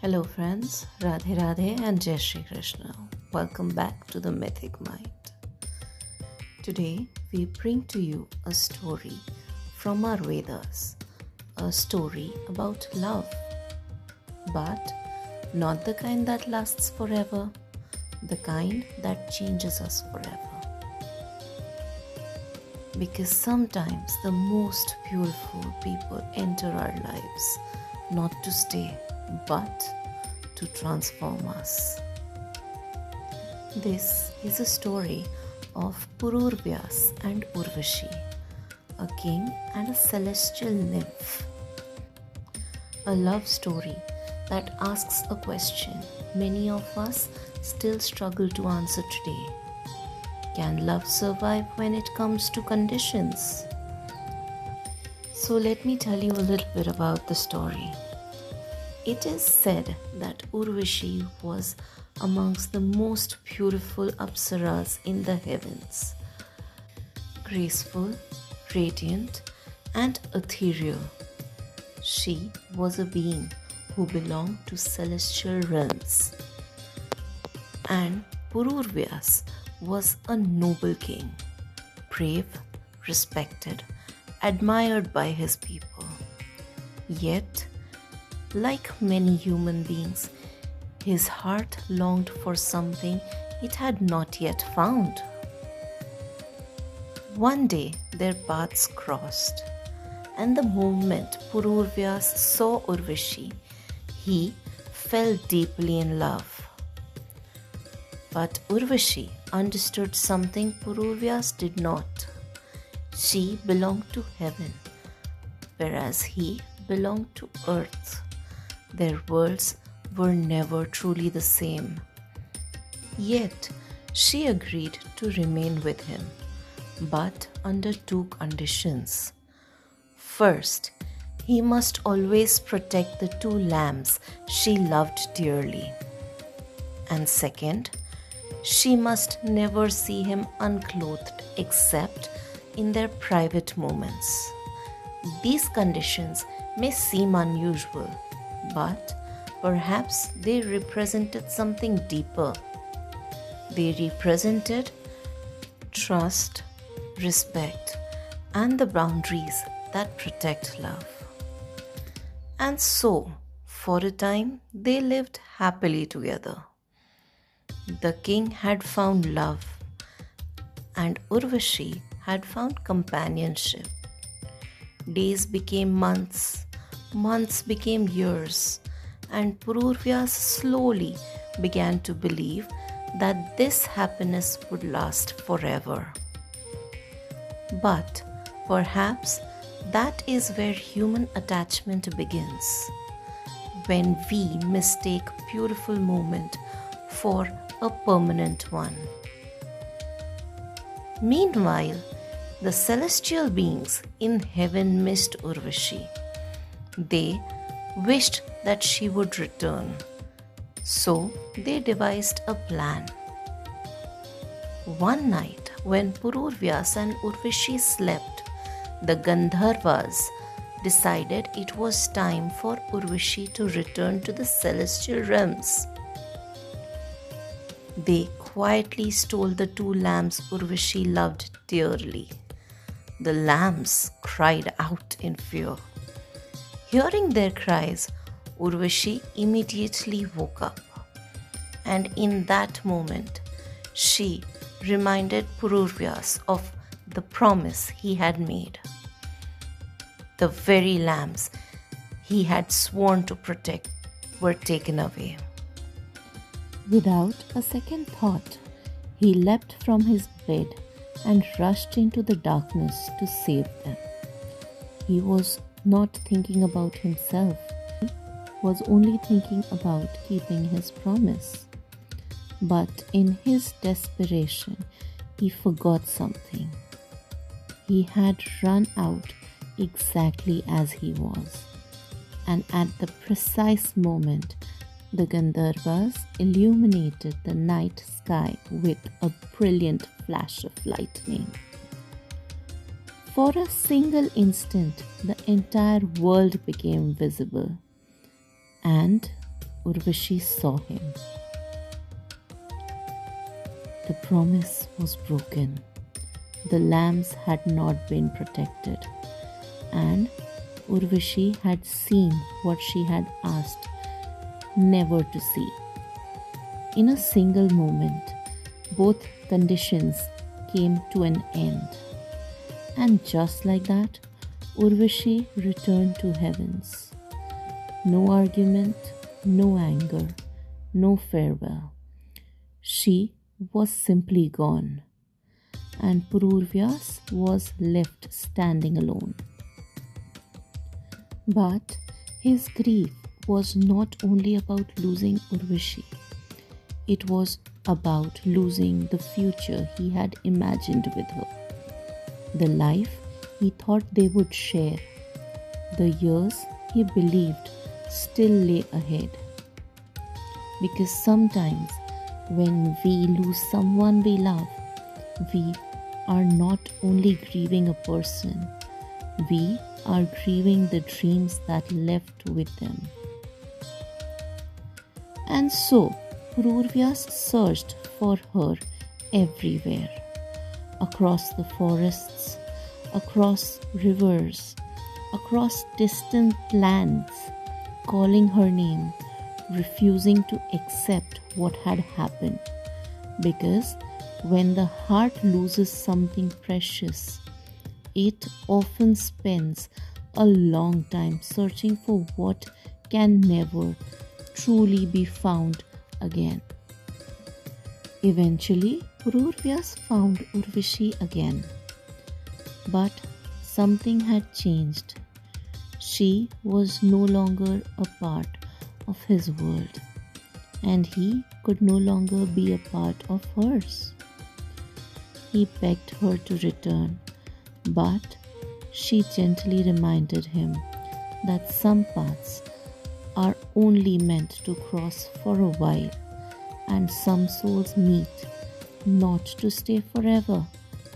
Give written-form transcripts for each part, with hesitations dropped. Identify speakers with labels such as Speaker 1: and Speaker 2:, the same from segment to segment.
Speaker 1: Hello friends, Radhe Radhe and Jai Shri Krishna. Welcome back to the Mythic Mind. Today we bring to you a story from our Vedas, a story about love, but not the kind that lasts forever, the kind that changes us forever. Because sometimes the most beautiful people enter our lives not to stay but to transform us. This is a story of Pururavas and Urvashi, a king and a celestial nymph. A love story that asks a question many of us still struggle to answer today. Can love survive when it comes to conditions? So let me tell you a little bit about the story. It is said that Urvashi was amongst the most beautiful apsaras in the heavens. Graceful, radiant, and ethereal. She was a being who belonged to celestial realms. And Pururavas was a noble king, brave, respected, admired by his people. Yet, like many human beings, his heart longed for something it had not yet found. One day their paths crossed, and the moment Pururavas saw Urvashi, he fell deeply in love. But Urvashi understood something Pururavas did not. She belonged to heaven, whereas he belonged to earth. Their worlds were never truly the same. Yet, she agreed to remain with him, but under two conditions. First, he must always protect the two lambs she loved dearly. And second, she must never see him unclothed except in their private moments. These conditions may seem unusual, but perhaps they represented something deeper. They represented trust, respect, and the boundaries that protect love. And so, for a time, they lived happily together. The king had found love, and Urvashi had found companionship. Days became months, months became years, and Pururavas slowly began to believe that this happiness would last forever. But perhaps that is where human attachment begins, when we mistake a beautiful moment for a permanent one. Meanwhile, the celestial beings in heaven missed Urvashi. They wished that she would return. So they devised a plan. One night, when Pururavas and Urvashi slept, the Gandharvas decided it was time for Urvashi to return to the celestial realms. They quietly stole the two lambs Urvashi loved dearly. The lambs cried out in fear. Hearing their cries, Urvashi immediately woke up. And in that moment, she reminded Pururavas of the promise he had made. The very lambs he had sworn to protect were taken away. Without a second thought, he leapt from his bed and rushed into the darkness to save them. He was not thinking about himself. He was only thinking about keeping his promise. But in his desperation, he forgot something. He had run out exactly as he was. And at the precise moment, the Gandharvas illuminated the night sky with a brilliant flash of lightning. For a single instant, the entire world became visible, and Urvashi saw him, the promise was broken. The lambs had not been protected, and Urvashi had seen what she had asked never to see. In a single moment, both conditions came to an end. And just like that, Urvashi returned to heavens. No argument, no anger, no farewell. She was simply gone, and Pururavas was left standing alone. But his grief was not only about losing Urvashi, it was about losing the future he had imagined with her, the life he thought they would share, the years he believed still lay ahead. Because sometimes when we lose someone we love, we are not only grieving a person, we are grieving the dreams that left with them. And so, Pururavas searched for her everywhere, across the forests, across rivers, across distant lands, calling her name, refusing to accept what had happened. Because when the heart loses something precious, it often spends a long time searching for what can never truly be found again. Eventually, Pururavas found Urvashi again. But something had changed. She was no longer a part of his world, and he could no longer be a part of hers. He begged her to return, but she gently reminded him that some paths are only meant to cross for a while, and some souls meet not to stay forever,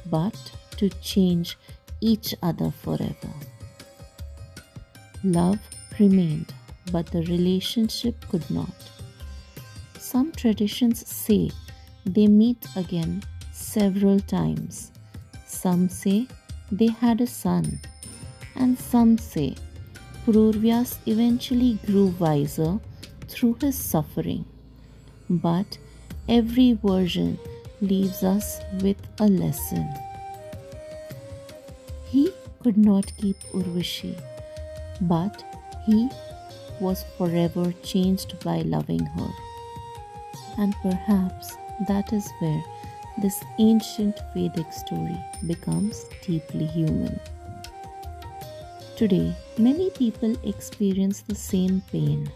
Speaker 1: but to change each other forever. Love remained, but the relationship could not. Some traditions say they meet again several times. Some say they had a son, and some say Pururavas eventually grew wiser through his suffering. But every version leaves us with a lesson. He could not keep Urvashi, but he was forever changed by loving her. And perhaps that is where this ancient Vedic story becomes deeply human. Today, many people experience the same pain: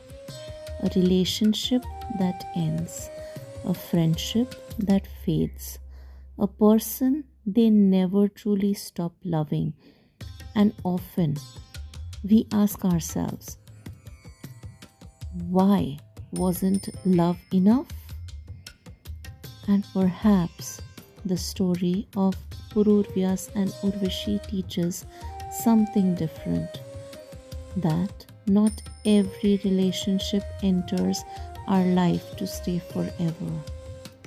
Speaker 1: a relationship that ends, a friendship that fades, a person they never truly stop loving. And often we ask ourselves, why wasn't love enough? And perhaps the story of Pururavas and Urvashi teaches something different, that not every relationship enters our life to stay forever.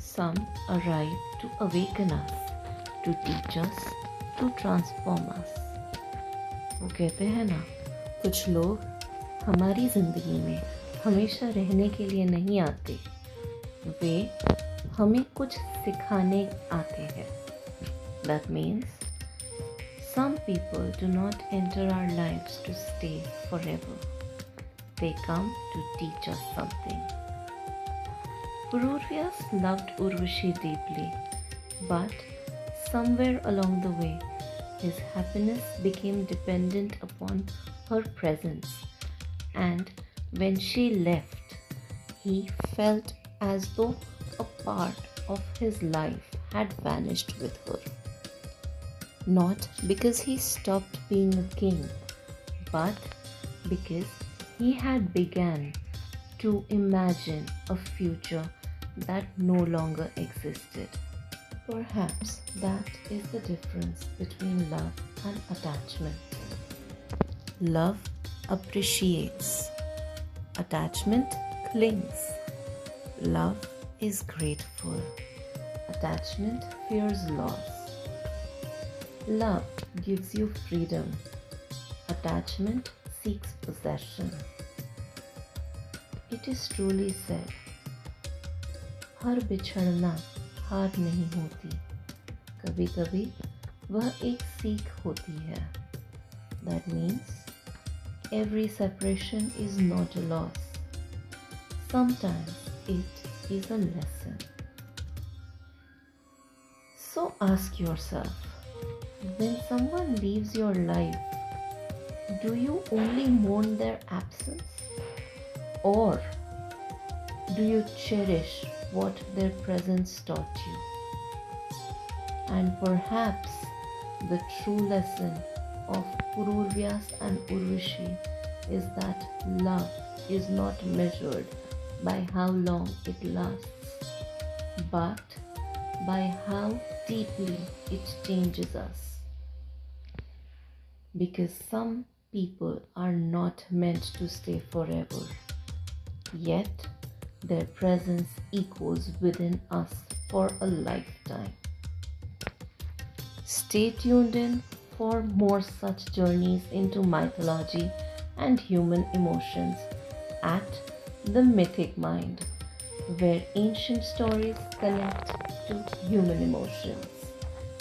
Speaker 1: Some arrive to awaken us, to teach us, to transform us. वो कहते हैं ना, कुछ लोग हमारी ज़िंदगी में हमेशा रहने के लिए नहीं आते, वे हमें कुछ सिखाने आते हैं. That means some people do not enter our lives to stay forever. They come to teach us something. Pururavas loved Urvashi deeply, but somewhere along the way, his happiness became dependent upon her presence, and when she left, he felt as though a part of his life had vanished with her. Not because he stopped being a king, but because he had begun to imagine a future that no longer existed. Perhaps that is the difference between love and attachment. Love appreciates. Attachment clings. Love is grateful. Attachment fears loss. Love gives you freedom. Attachment seeks possession. It is truly said, हर बिछड़ना हार नहीं होती, कभी कभी वह एक सीख होती है. That means every separation is not a loss. Sometimes it is a lesson. So ask yourself, when someone leaves your life, do you only mourn their absence? Or do you cherish what their presence taught you? And perhaps the true lesson of Pururavas and Urvashi is that love is not measured by how long it lasts, but by how deeply it changes us. Because some people are not meant to stay forever, yet their presence echoes within us for a lifetime. Stay tuned in for more such journeys into mythology and human emotions at the Mythic Mind, where ancient stories connect to human emotions.